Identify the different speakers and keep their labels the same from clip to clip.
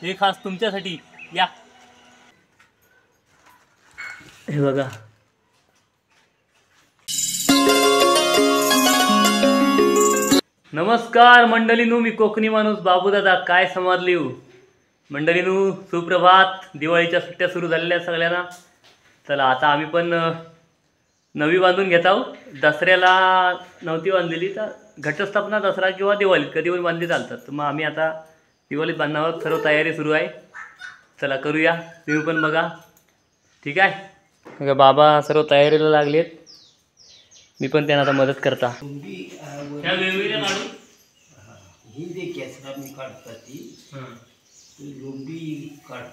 Speaker 1: हे खास तुमच्यासाठी. या. हे बघा. नमस्कार मंडळीनू, मी कोकणी माणूस बाबूदादा. काय समजली मंडळीनू, सुप्रभात. दिवाळीच्या सुट्ट्या सुरू झालेल्या सगळ्यांना. चला आता आम्ही पण नवी बांधून घेत आहोत. दसऱ्याला नव्हती बांधलेली, तर घटस्थापना दसरा किंवा दिवाळीत कधी पण बांधली चालतात. तर मग आम्ही आता दिवाळीत बांधणार आहोत. सर्व तयारी सुरू आहे. चला करूया, तुम्ही पण बघा. ठीक आहे. बाबा सर्व तयारीला लागलेत, मी पण त्यांना आता मदत करता. ह्या वेगवेगळ्या काढून
Speaker 2: ही जे केसरांनी काढतात ती लोंबी काढ.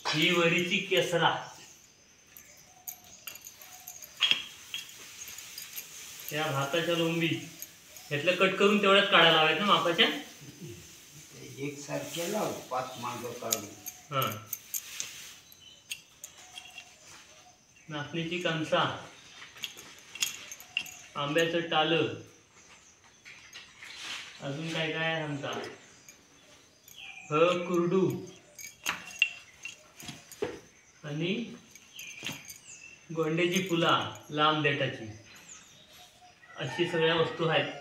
Speaker 1: ही वरीची केसरा. त्या भाताच्या लोंबी ह्यातलं कट करून तेवढ्याच काढायला हव्यात ना मापाच्या.
Speaker 2: एक सारख्या लाव, 5 मांग काढून.
Speaker 1: नाचणीची कणसा, आंब्याचं टाल, अजून काय काय सांगता. कुरडू आणि गोंड्याची फुला लांब देठाची, अशी सगळ्या वस्तू आहेत.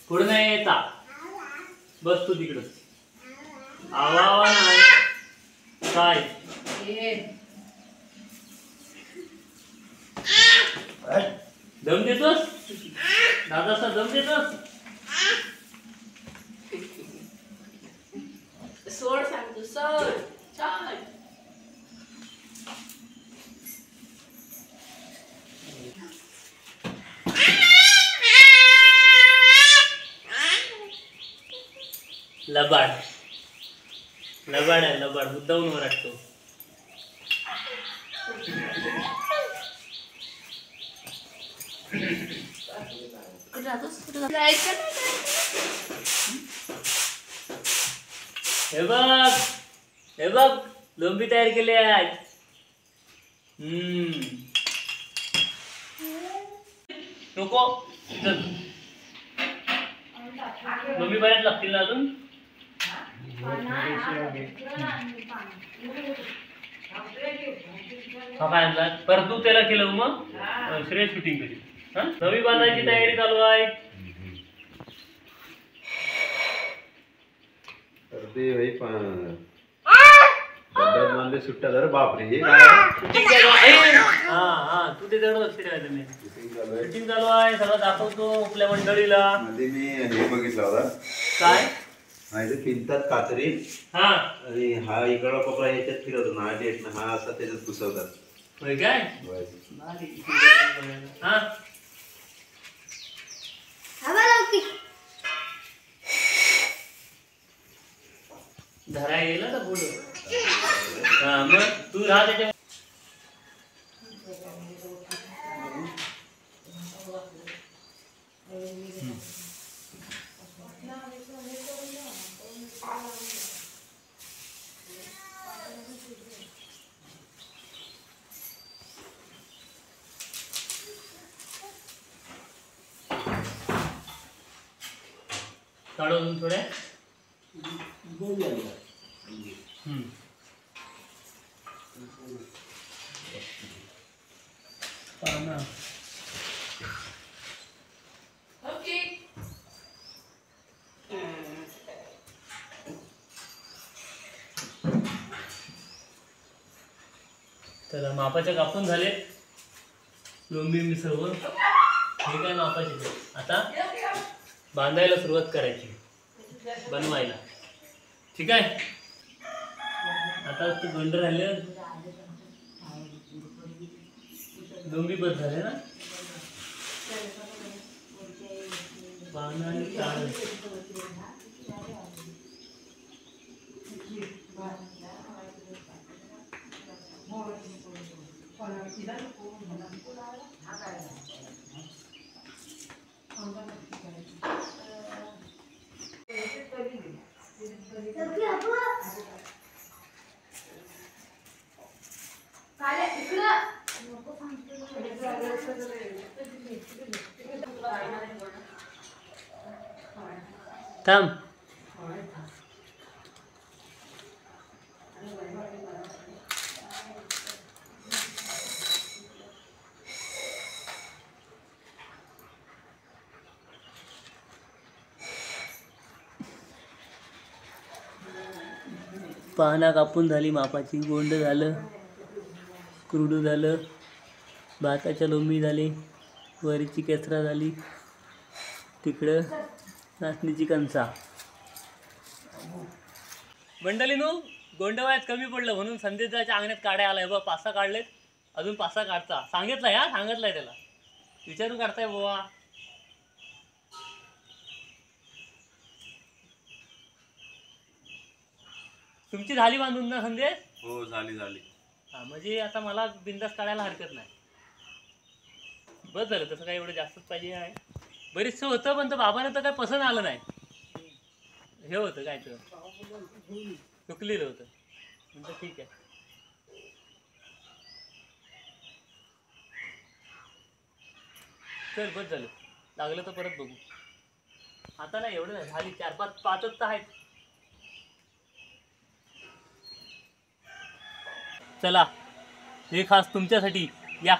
Speaker 1: पुढे नाही येता, बस तू तिकडं. आवा नाही काय दम देतोस दादाचा, दम देतोस.
Speaker 3: सोड सांगतो, सोड. चाल.
Speaker 1: लबाड लबाड आहे, लबाड मुद्दाहून ओरडतो. हे बघ लोंबी तयार केली आहेत. नको, लोंबी बऱ्याच लागतील ना अजून. हा काय आणला पर तू त्याला केलं मग श्रेय शूटिंग कधी. नवी बांधायची तयारी चालू आहे.
Speaker 4: सुट्ट्या जर बापरे हे
Speaker 1: शूटिंग चालू आहे. तू ते जण लक्ष ठेवायचं. मी शूटिंग चालू आहे, सगळं दाखवतो आपल्या मंडळीला.
Speaker 4: मध्ये मी हे बघितला होता
Speaker 1: काय
Speaker 4: पिंतात कातरी. आणि हा इकडला कोपरा ह्याच्यात फिरवतो ना, डेट ना हा असा त्याच्यात घुसवतात.
Speaker 1: होय काय. धरा येईल ना पुढं. मग तू राहा त्याच्या. काढून थोड्या. तर मापाच्या कापून झाले लोंबी मी सर्व. हे काय मापाचे. आता बांधायला सुरुवात करायची, बनवायला. ठीक आहे. आता ते गोंड राहिले, लोंबी बस झाले ना. बांधा आणि टाळ. थांब. पाहणा कापून झाली मापाची. गोंड झालं, कुरडू झालं, भाताच्या लोंबी झाली, वरीची केसरा झाली, तिकडं नाचणीची कणसा. मंडळीनो, गोंडवायात कमी पडलं म्हणून संदेशाच्या अंगणात काढाय आलाय बा. 5-6 काढलेत, अजून 5-6 काढता सांगितलंय. सांगितलंय त्याला, विचारून काढताय बाबा. तुमची झाली बांधून ना संदेश?
Speaker 4: हो झाली.
Speaker 1: हा, म्हणजे आता मला बिंदास काढायला हरकत नाही. बस झालं, तसं काय एवढं जास्तच पाहिजे आहे. बरीचसं होतं, पण तर बाबांना तर काय पसंत आलं नाही. हे होतं काय तर चुकलेलं होतं. म्हणतं ठीक आहे. चल, बस झालं. लागलं तर परत बघू. आता नाही एवढं नाही झाली. 4-5 तर आहेत. चला, हे खास तुमच्यासाठी. या.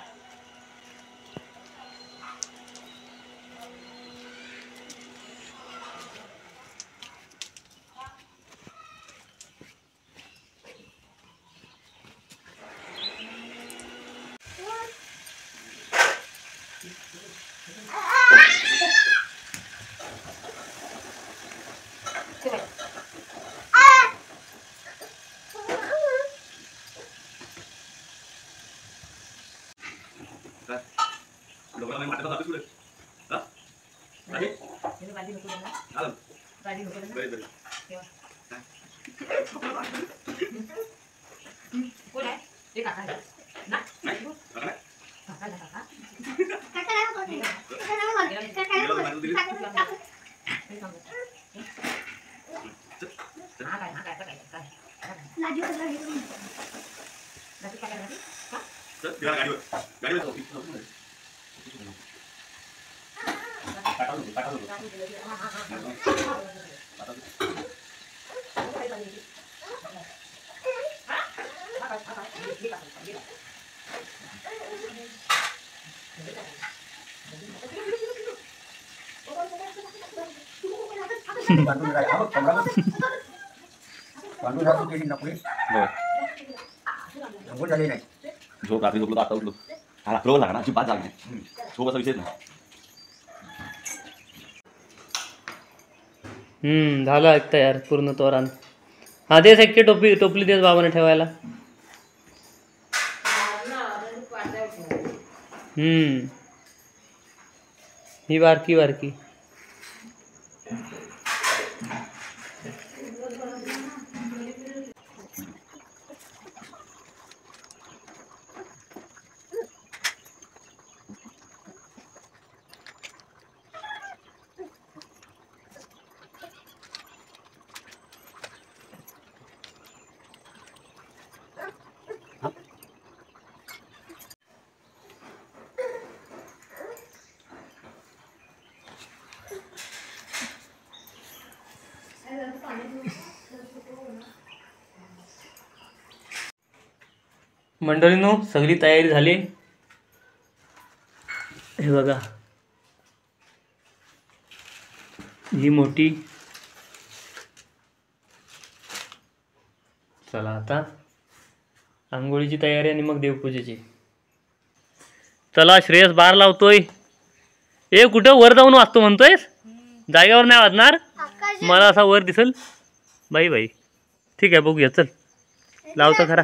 Speaker 5: झोप रात्री झोपलो तर आता उठलो. हा रात्रभर लागणार अजिबात जाग नाही. झोप असा विषयच नाही.
Speaker 1: झालं एक तयार पूर्ण तोरण. हा, देस एक टोपली देस बाबाने ठेवायला. ही बारकी. मंडळींनो, सगळी तयारी झाली. हे बघा, ही मोठी. चला आता आंघोळीची तयारी आणि मग देवपूजेची. चला, श्रेयस बार लावतोय. कुठं वर जाऊन वाचतो म्हणतोयस? जागेवर नाही वाजणार. मला असा वर दिसल. बाई ठीक आहे, बघूया. चल, लावतो खरा.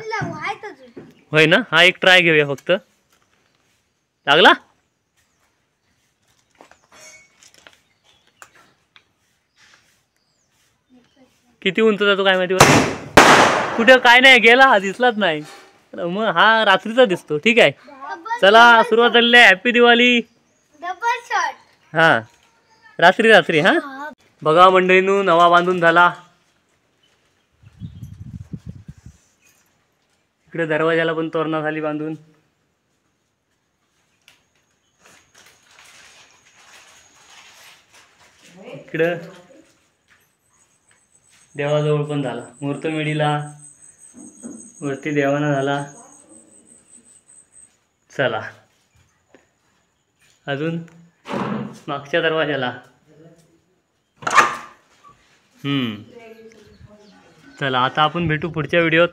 Speaker 1: होय ना. हा एक ट्राय घेऊया फक्त. लागला. किती उंच जातो काय माहिती. कुठं काय नाही गेला, दिसलाच नाही. मग हा रात्रीचा दिसतो. ठीक आहे, चला सुरुवात झालेली आहे. हॅपी दिवाळी. हा, रात्री. हा, बघा मंडळींनो, नवा बांधून झाला. इकडे दरवाजाला पण तोरणा झाली बांधून. इकडं देवाजवळ पण झाला, मुहूर्तमेढीला वरती देवाना झाला. चला अजून मागच्या दरवाजाला. चला आता आपण भेटू पुढच्या व्हिडिओत.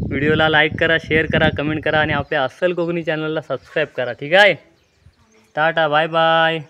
Speaker 1: व्हिडिओला लाईक करा, शेअर करा, कमेंट करा आणि आपल्या अस्सल कोकणी चॅनलला सबस्क्राईब करा. ठीक आहे. Tata, bye bye.